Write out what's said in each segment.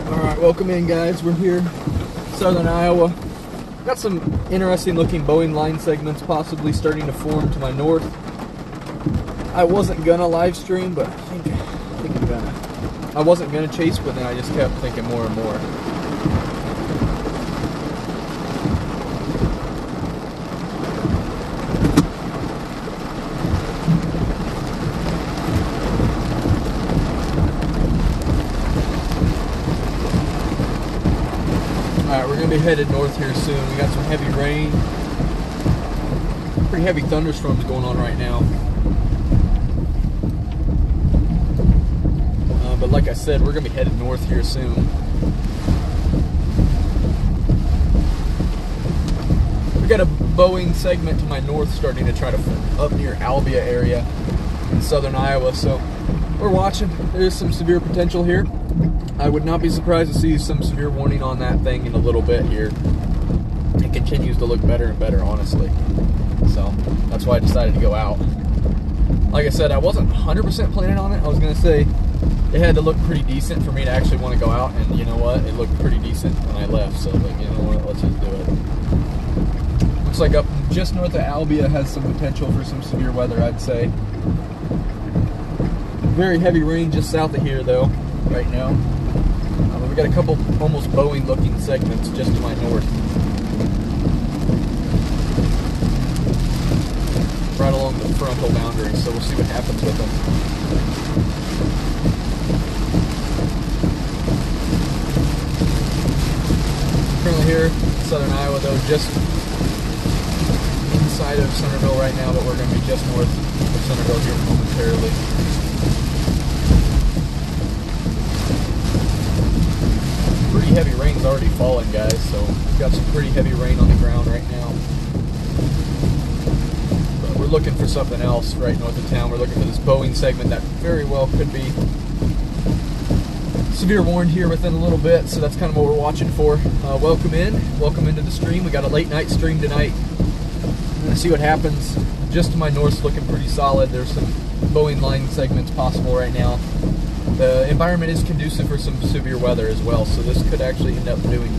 Alright, welcome in guys. We're here, southern Iowa. Got some interesting looking bowing line segments possibly starting to form to my north. I wasn't gonna live stream, but I think I'm gonna. I wasn't gonna chase, but then I just kept thinking more and more. Alright, we're going to be headed north here soon. We got some heavy rain. Pretty heavy thunderstorms going on right now. But like I said, we're going to be headed north here soon. We got a bowing segment to my north starting to try to form up near Albia area in southern Iowa. So we're watching. There's some severe potential here. I would not be surprised to see some severe warning on that thing in a little bit here. It continues to look better and better, honestly. So that's why I decided to go out. Like I said, I wasn't 100% planning on it. I was going to say it had to look pretty decent for me to actually want to go out, and you know what? It looked pretty decent when I left, so like, you know what? Let's just do it. Looks like up just north of Albia has some potential for some severe weather, I'd say. Very heavy rain just south of here, though, right now. We got a couple almost bowing looking segments just to my north. Right along the frontal boundary, so we'll see what happens with them. Currently here in southern Iowa though, just inside of Centerville right now, but we're going to be just north of Centerville here momentarily. Pretty heavy rain's already fallen, guys, so we've got some pretty heavy rain on the ground right now. But we're looking for something else right north of town. We're looking for this bowing segment that very well could be severe warned here within a little bit, so that's kind of what we're watching for. Welcome into the stream. We got a late night stream tonight. I'm going to see what happens. Just to my north's looking pretty solid. There's some bowing line segments possible right now. The environment is conducive for some severe weather as well, so this could actually end up doing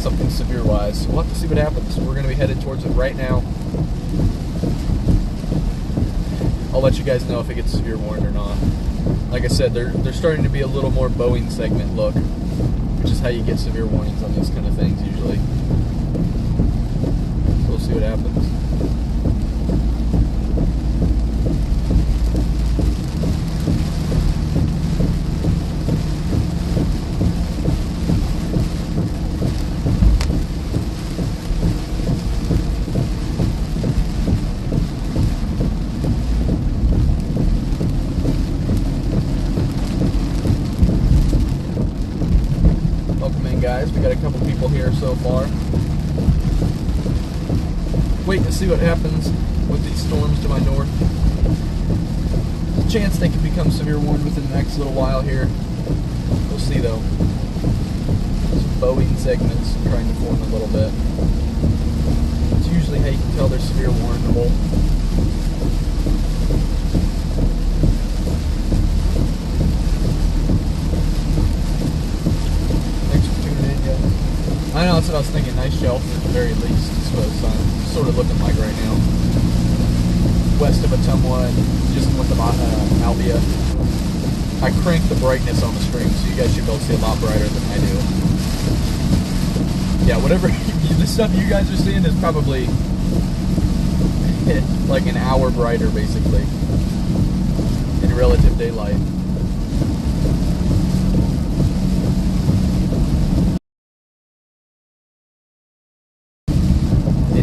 something severe-wise. So we'll have to see what happens. We're going to be headed towards it right now. I'll let you guys know if it gets severe warned or not. Like I said, they're starting to be a little more bowing segment look, which is how you get severe warnings on these kind of things usually. So we'll see what happens. Guys, we got a couple people here so far. Wait to see what happens with these storms to my north. There's a chance they could become severe warned within the next little while here. We'll see though. Some bowing segments trying to form a little bit. It's usually how you can tell they're severe warnable. I know, that's what I was thinking. Nice shelf at the very least. That's what it's sort of looking like right now. West of Atumwa and just north of Albia. I cranked the brightness on the stream, so you guys should be able to see a lot brighter than I do. Yeah, whatever the stuff you guys are seeing is probably like an hour brighter, basically, in relative daylight.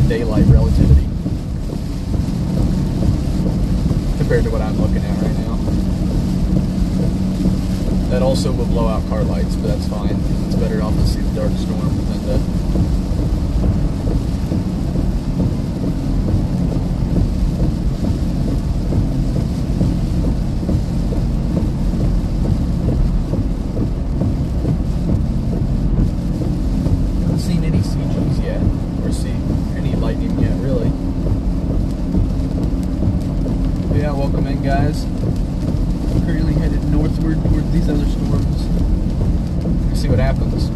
Daylight relativity compared to what I'm looking at right now. That also will blow out car lights, but that's fine. It's better off to see the dark storm than to haven't seen any CGs yet, or see any lightning yet, really. But yeah, welcome in, guys. Currently headed northward. these other storms. We'll see what happens.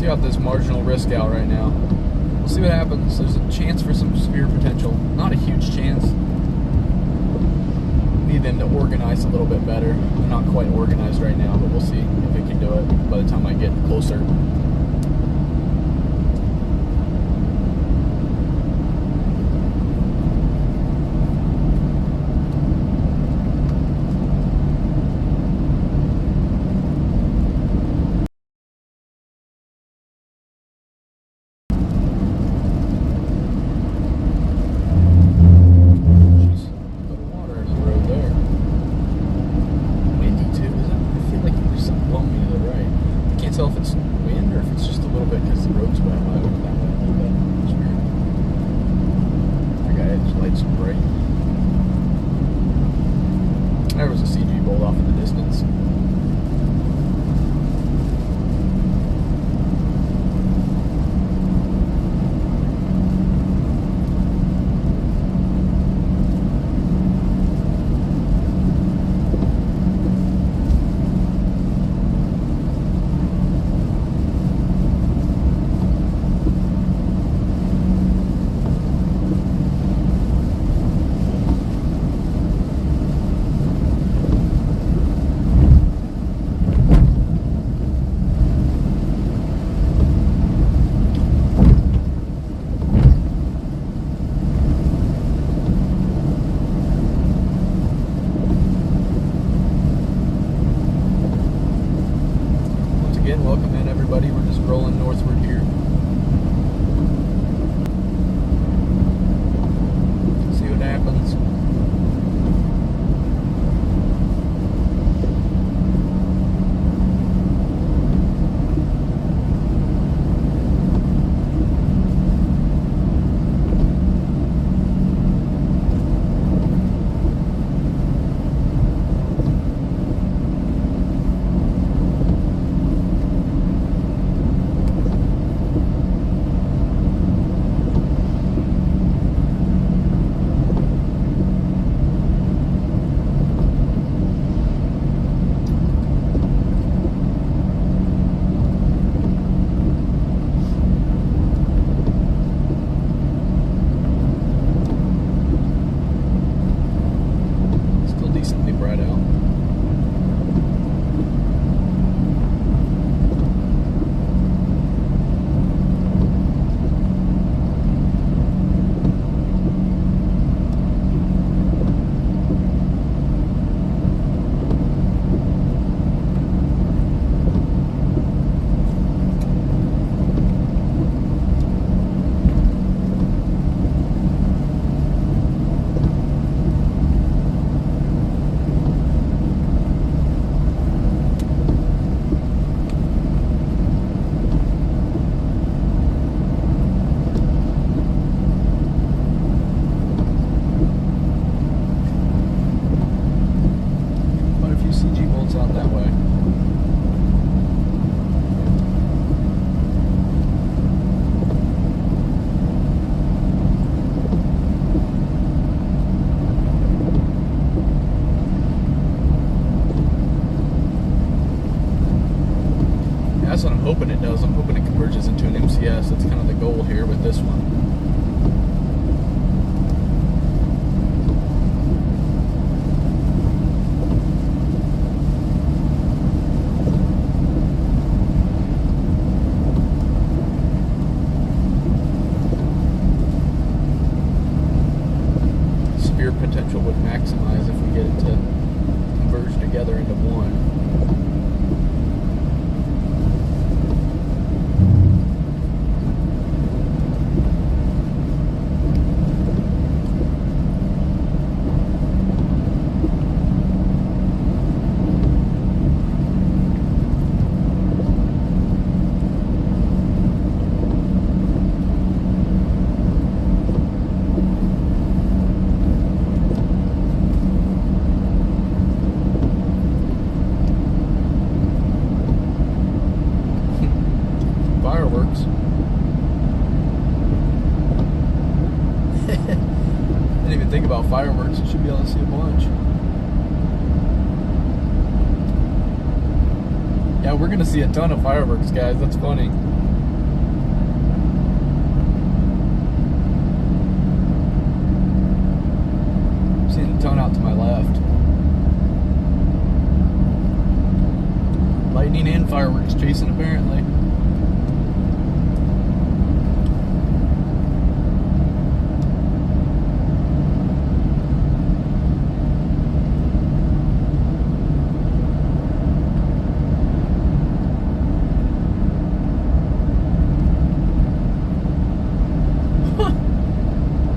Out this marginal risk out right now. We'll see what happens. There's a chance for some severe potential. Not a huge chance. Need them to organize a little bit better. They're not quite organized right now, but we'll see if it can do it by the time I get closer. There was a CG bolt off in the distance. Welcome in, everybody. We're just rolling northward here. See what happens. Out that way. That's what I'm hoping it does. I'm hoping it converges into an MCS. That's kind of the goal here with this one. Potential would maximize if we get it to converge together into one. don't see a bunch. Yeah, we're gonna see a ton of fireworks, guys. That's funny. I'm seeing a ton out to my left. Lightning and fireworks chasing, apparently.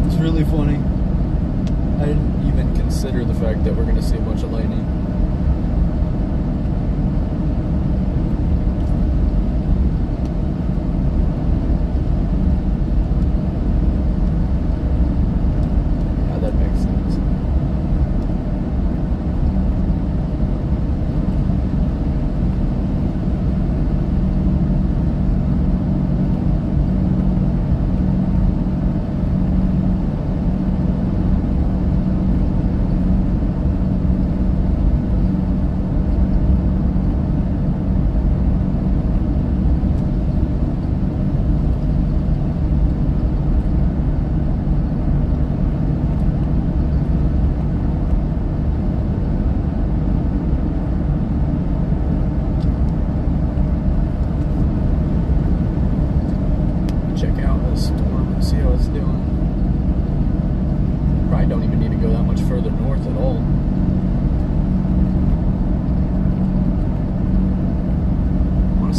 It's really funny. I didn't even consider the fact that we're going to see a bunch of lightning.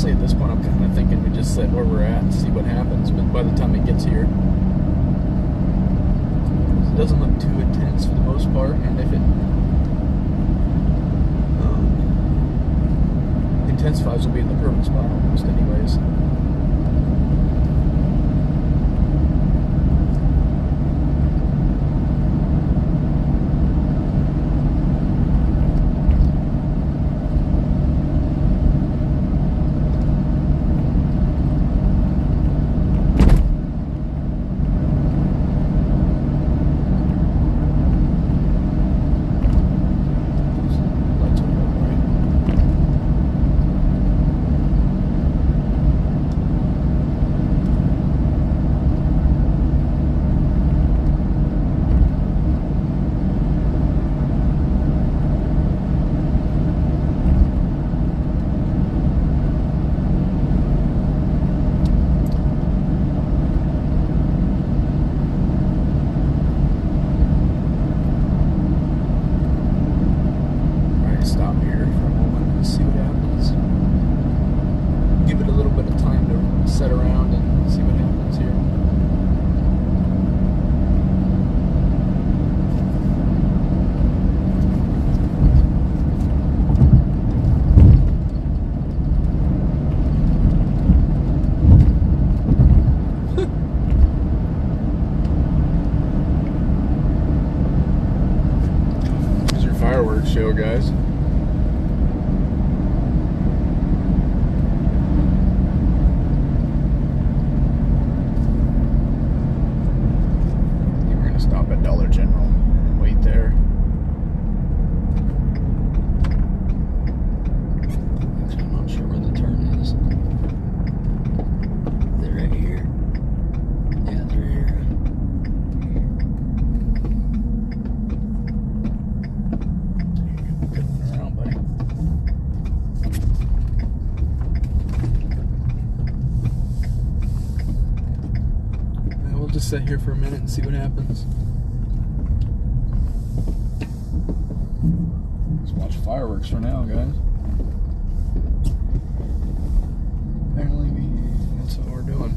At this point, I'm kind of thinking we just sit where we're at and see what happens. But by the time it gets here, it doesn't look too intense for the most part. And if it intensifies, will be in the perfect spot almost, anyways. Show, guys. We're gonna stop at Dollar General and wait there. I'm not sure where the turn is. They're right here. Yeah, they're here. Just sit here for a minute and see what happens. Let's watch fireworks for now, guys. Apparently, that's what we're doing.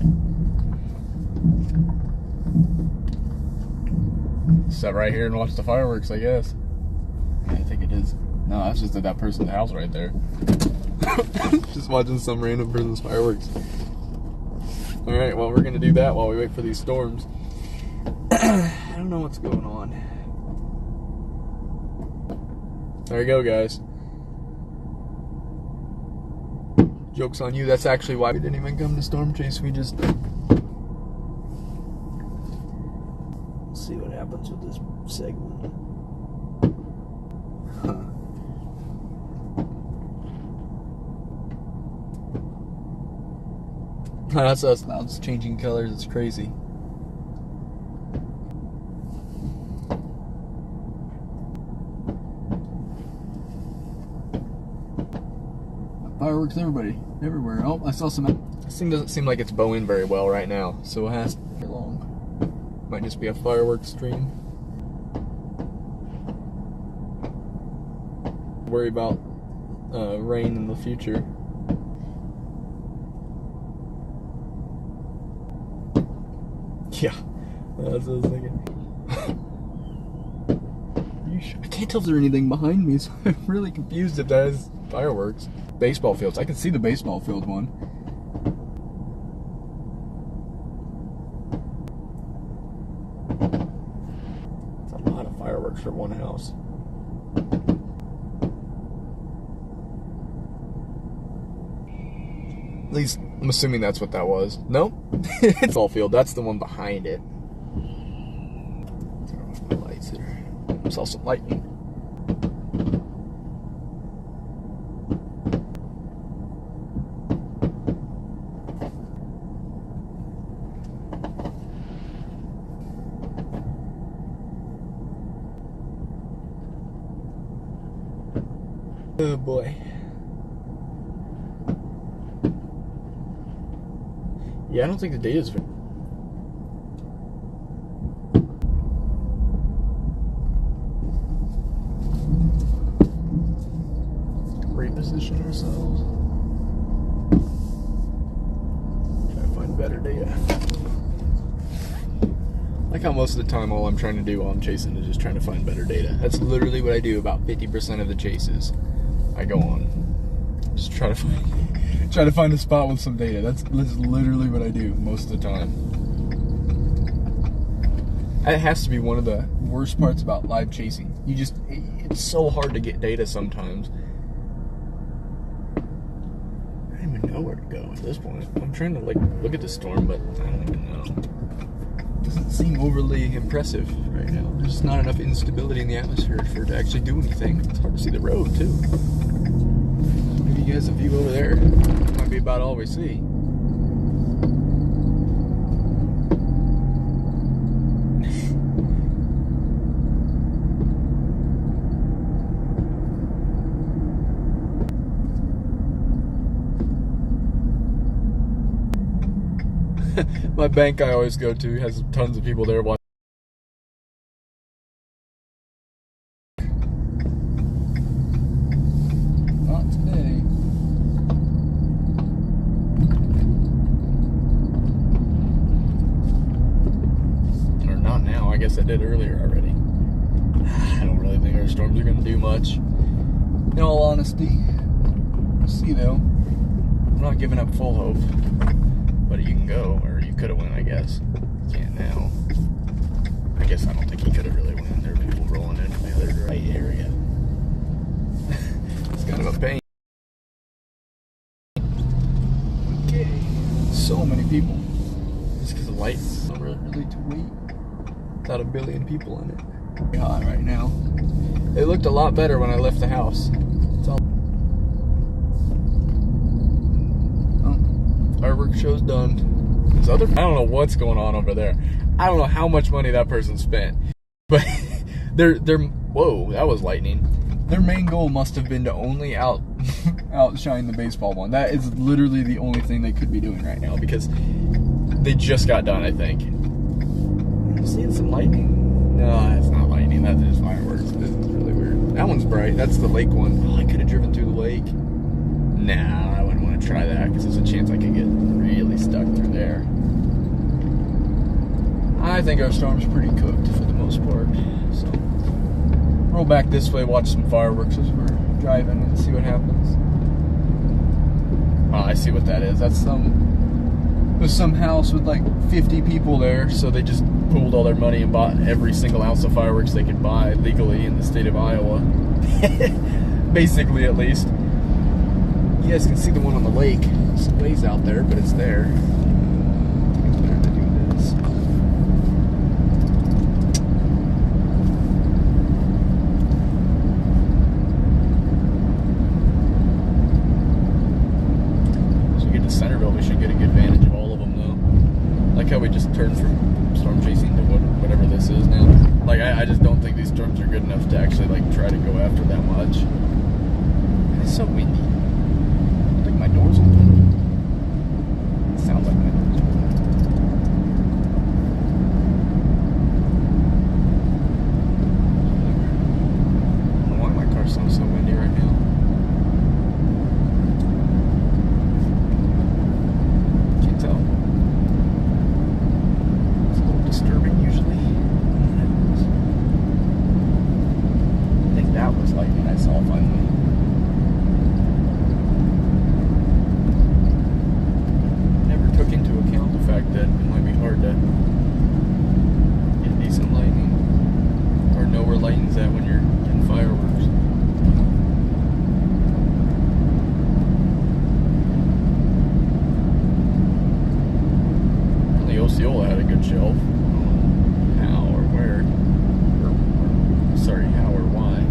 Sit right here and watch the fireworks, I guess. Yeah, I think it is. No, that's just at that person's house right there. Just watching some random person's fireworks. Alright, well, we're going to do that while we wait for these storms. I don't know what's going on. There you go, guys. Joke's on you. That's actually why we didn't even come to storm chase. We just... Let's see what happens with this segment. That's us. Clouds changing colors. It's crazy. Fireworks everywhere. Oh, I saw some. This thing doesn't seem like it's bowing very well right now, so it has to be long. Might just be a fireworks stream. Worry about rain in the future. Yeah, that's what I was thinking. I can't tell if there's anything behind me, so I'm really confused if that is fireworks. Baseball fields. I can see the baseball field one. It's a lot of fireworks for one house. At least, I'm assuming that's what that was. No? It's all field. That's the one behind it. Turn off my lights here. I saw some lightning. Oh boy. Yeah, I don't think the data's very... Reposition ourselves. Try to find better data. Like how most of the time all I'm trying to do while I'm chasing is just trying to find better data. That's literally what I do about 50% of the chases I go on. Just try to find a spot with some data. That's literally what I do most of the time. It has to be one of the worst parts about live chasing. It's so hard to get data sometimes. I don't even know where to go at this point. I'm trying to look at the storm, but I don't even know. It doesn't seem overly impressive right now. There's not enough instability in the atmosphere for it to actually do anything. It's hard to see the road too. Maybe you guys a view over there. Might be about all we see. My bank I always go to has tons of people there watching. Not today. Or not now. I guess I did earlier already. I don't really think our storms are going to do much. In all honesty. We'll see though. I'm not giving up full hope. But you can go, or you could have won, I guess. You can't now. I guess I don't think he could have really won. There are people rolling into the other right area. It's kind of a pain. Okay. So many people. Just because the lights are really too weak. Without a billion people in it. Pretty hot right now. It looked a lot better when I left the house. It's all... Fireworks show's done. I don't know what's going on over there. I don't know how much money that person spent. But they're whoa, that was lightning. Their main goal must have been to only outshine the baseball one. That is literally the only thing they could be doing right now because they just got done, I think. I'm seeing some lightning. No, that's not lightning. That is fireworks. This is really weird. That one's bright. That's the lake one. Oh, I could have driven through the lake. Nah, I wouldn't want to try that because there's a chance I could get really stuck through there. I think our storm's pretty cooked for the most part. So, roll back this way, watch some fireworks as we're driving and see what happens. Oh, I see what that is. That's some house with like 50 people there, so they just pooled all their money and bought every single ounce of fireworks they could buy legally in the state of Iowa. Basically, at least. You guys can see the one on the lake. It's ways out there, but it's there. I think it's better to do this. these storms are good enough to actually like try to go after that much. It's so windy. I think my door's open. It sounds like my door's open. I don't know why my car sounds so windy right now. Can't tell. It's a little disturbing usually. I think that was lightning I saw finally. Took into account the fact that it might be hard to get decent lightning or know where lightning's at when you're getting fireworks. Apparently Osceola had a good shelf. I don't know how or where. Or sorry, how or why.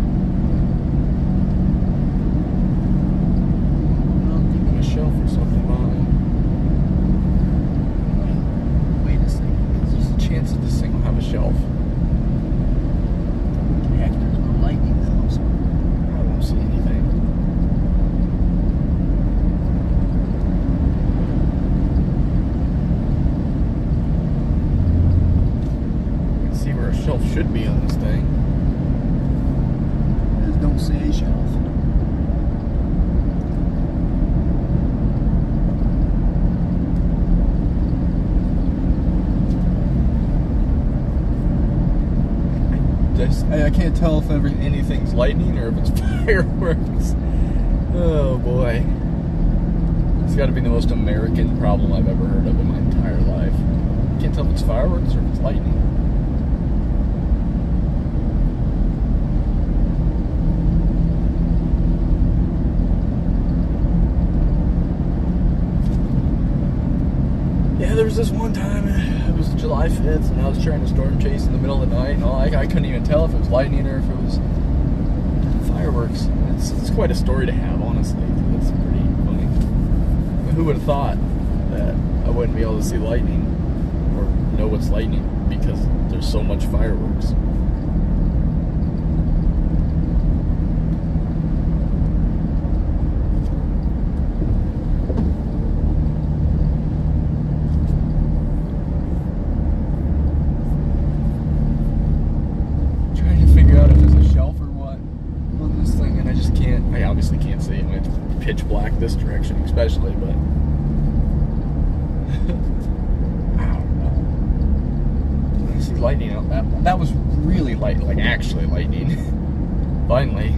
Well, keeping a shelf or something behind. Chance that this thing will have a shelf. Heck, there's no lightning though, so I won't see anything. You can see where a shelf should be on this thing. Just don't see a shelf. I can't tell if anything's lightning or if it's fireworks. Oh boy. It's got to be the most American problem I've ever heard of in my entire life. I can't tell if it's fireworks or if it's lightning. Yeah, there was this one time, it was July 5th, and I was trying to storm chase in the middle of the night, and I couldn't even tell if it was lightning or if it was fireworks. It's quite a story to have, honestly. It's pretty funny. But who would have thought that I wouldn't be able to see lightning or know what's lightning because there's so much fireworks? Pitch black this direction especially, but I don't know. I see lightning out that was really light, like actually lightning. Finally.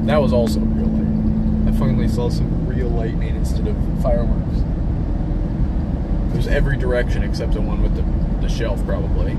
That was also real lightning. I finally saw some real lightning instead of fireworks. It was every direction except the one with the shelf probably.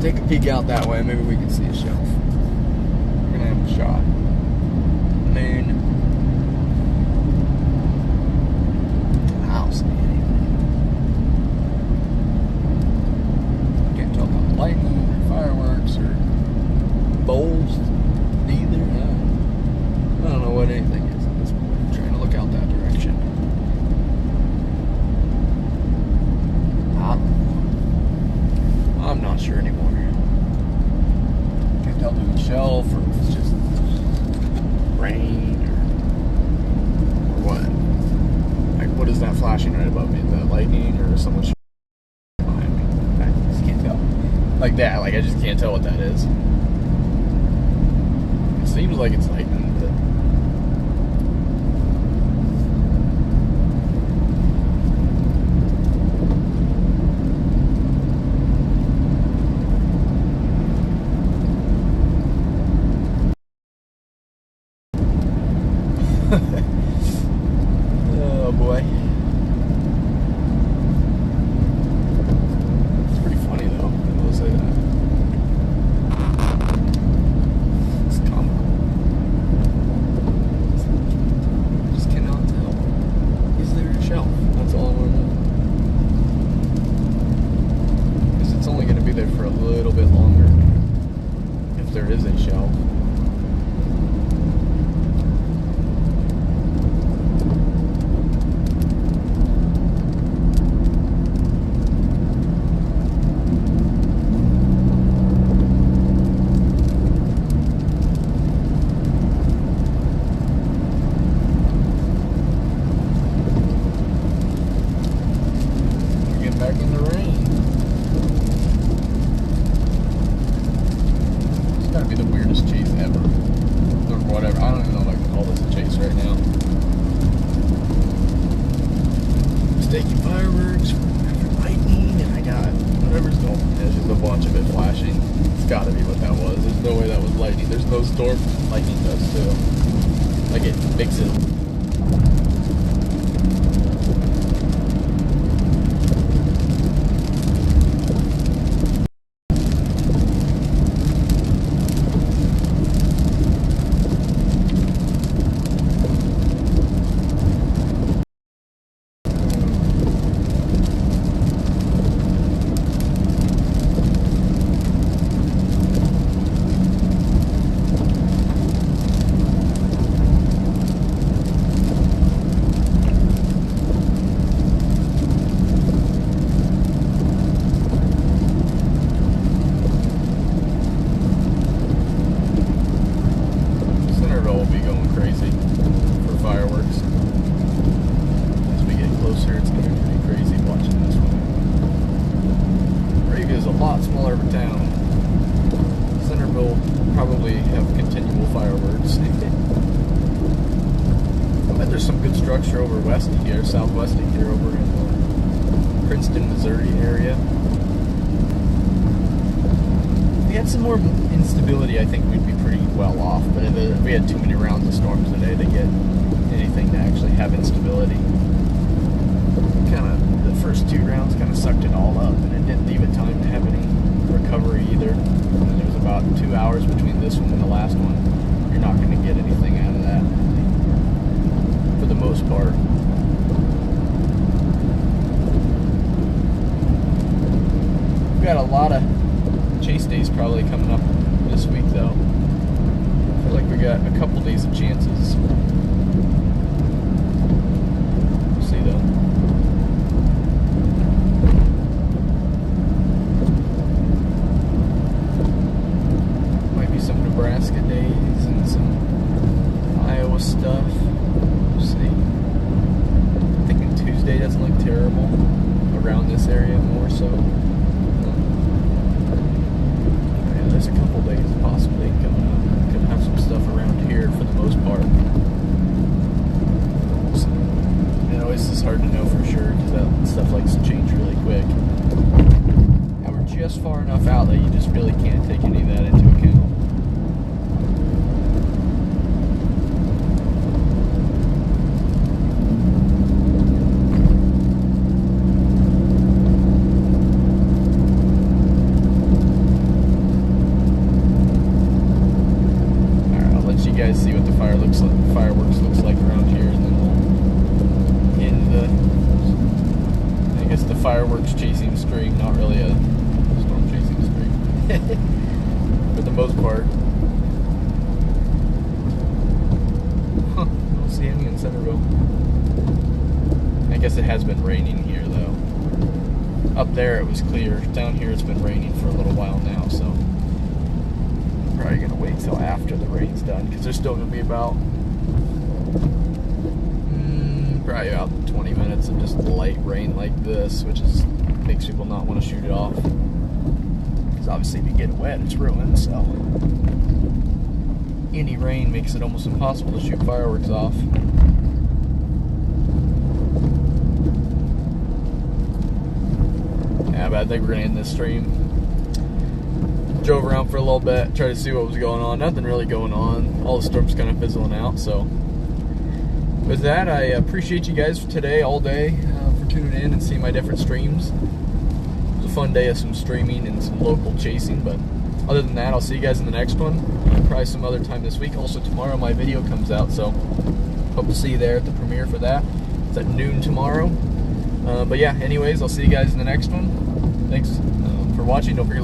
Take a peek out that way, maybe we can see a shelf. We're gonna have a shot. Moon. I don't see anything. Can't tell about lightning or fireworks or bowls either. I don't know what anything is at this point. I'm trying to look out that direction. I'm not sure anymore. Can't tell if it's a shelf or if it's just rain or what. Like, what is that flashing right above me? Is that lightning or someone behind me? I just can't tell. Like that, like I just can't tell what that is. It seems like it's lightning, but Oh boy. It's pretty funny though, I will say that. It's comical. I just cannot tell. Is there a shelf? That's all I want to know. Because it's only going to be there for a little bit longer. If there is a shelf. Back in the rain. It's gotta be the weirdest chase ever. Or whatever. I don't even know if I can call this a chase right now. Staking fireworks after lightning, and I got whatever's going on. There's just a bunch of it flashing. It's gotta be what that was. There's no way that was lightning. There's no storm. Lightning does too. Like it makes it. Smaller of a town. Centerville will probably have continual fireworks. I bet there's some good structure over west of here, southwest of here, over in the Princeton, Missouri area. If we had some more instability, I think we'd be pretty well off. But if we had too many rounds of storms today to get anything to actually have instability. The first two rounds kind of sucked it all up, and it didn't leave it time to have any recovery either. And there was about 2 hours between this one and the last one. You're not going to get anything out of that for the most part. We got a lot of chase days probably coming up this week though. I feel like we got a couple days of chances. We'll see though. Some Nebraska days and some Iowa stuff. We'll see. I'm thinking Tuesday doesn't look terrible around this area more so. Yeah, there's a couple days possibly coming up. Could have some stuff around here for the most part. So, it always is hard to know for sure because that stuff likes to change really quick. And we're just far enough out that you just really can't take any of that into account. See what the fireworks looks like around here, and then we'll end the, I guess, the fireworks chasing stream. Not really a storm chasing stream for the most part. Huh, I don't see any in Centerville. I guess it has been raining here though. Up there it was clear. Down here it's been raining for a little while now, so probably gonna wait till after the rain's done because there's still gonna be about probably about 20 minutes of just light rain like this, which is makes people not want to shoot it off because obviously if you get it wet it's ruined. So any rain makes it almost impossible to shoot fireworks off. Yeah, but I think we're gonna end this stream. Drove around for a little bit, tried to see what was going on. Nothing really going on. All the storm's kind of fizzling out, so with that, I appreciate you guys today, all day, for tuning in and seeing my different streams. It was a fun day of some streaming and some local chasing, but other than that, I'll see you guys in the next one. Probably some other time this week. Also, tomorrow my video comes out, so hope to see you there at the premiere for that. It's at noon tomorrow. But yeah, anyways, I'll see you guys in the next one. Thanks for watching. Don't forget to like.